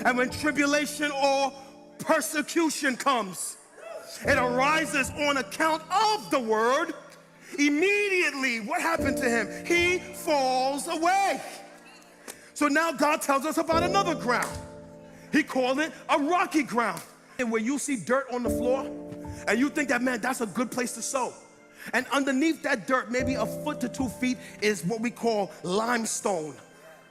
And when tribulation or persecution comes, it arises on account of the word. Immediately, what happened to him? He falls away. So now God tells us about another ground. He called it a rocky ground. And where you see dirt on the floor, and you think that, man, that's a good place to sow. And underneath that dirt, maybe a foot to 2 feet, is what we call limestone.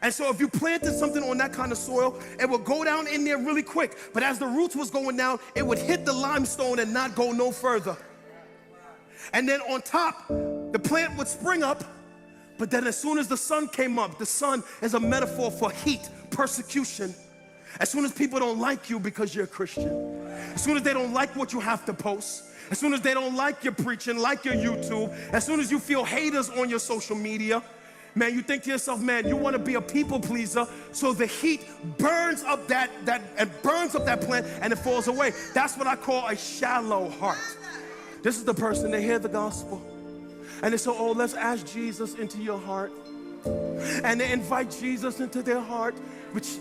And so if you planted something on that kind of soil, it would go down in there really quick. But as the roots was going down, it would hit the limestone and not go no further. And then on top, the plant would spring up. But then as soon as the sun came up, the sun is a metaphor for heat, persecution. As soon as people don't like you because you're a Christian, as soon as they don't like what you have to post, as soon as they don't like your preaching, like your YouTube, as soon as you feel haters on your social media, man, you think to yourself, man, you want to be a people pleaser, so the heat burns up that plant and it falls away. That's what I call a shallow heart. This is the person, they hear the gospel and they say, oh, let's ask Jesus into your heart. And they invite Jesus into their heart, which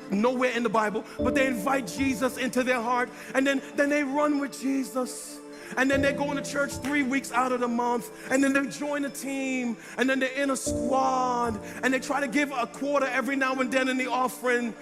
nowhere in the Bible, but they invite Jesus into their heart, and then they run with Jesus. And then they're going to church 3 weeks out of the month, and then they join a team, and then they're in a squad, and they try to give a quarter every now and then in the offering.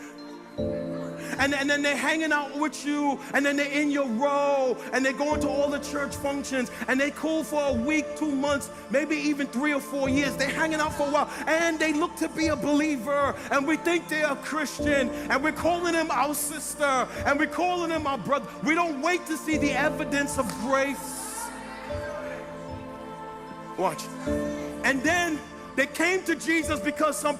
And then they're hanging out with you, and then they're in your row, and they're going to all the church functions, and they cool for a week, 2 months, maybe even 3 or 4 years. They're hanging out for a while, and they look to be a believer, and we think they're a Christian, and we're calling them our sister, and we're calling them our brother. We don't wait to see the evidence of grace. Watch. And then they came to Jesus because some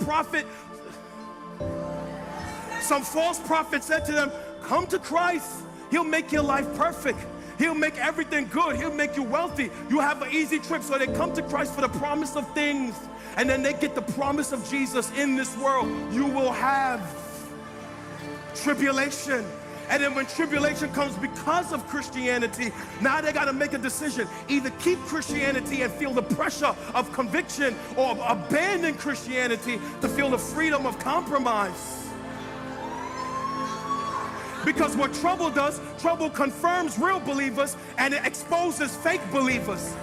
false prophet said to them, come to Christ. He'll make your life perfect. He'll make everything good. He'll make you wealthy. You have an easy trip. So they come to Christ for the promise of things. And then they get the promise of Jesus in this world. You will have tribulation. And then when tribulation comes because of Christianity, now they got to make a decision. Either keep Christianity and feel the pressure of conviction, or abandon Christianity to feel the freedom of compromise. Because what trouble does, trouble confirms real believers and it exposes fake believers.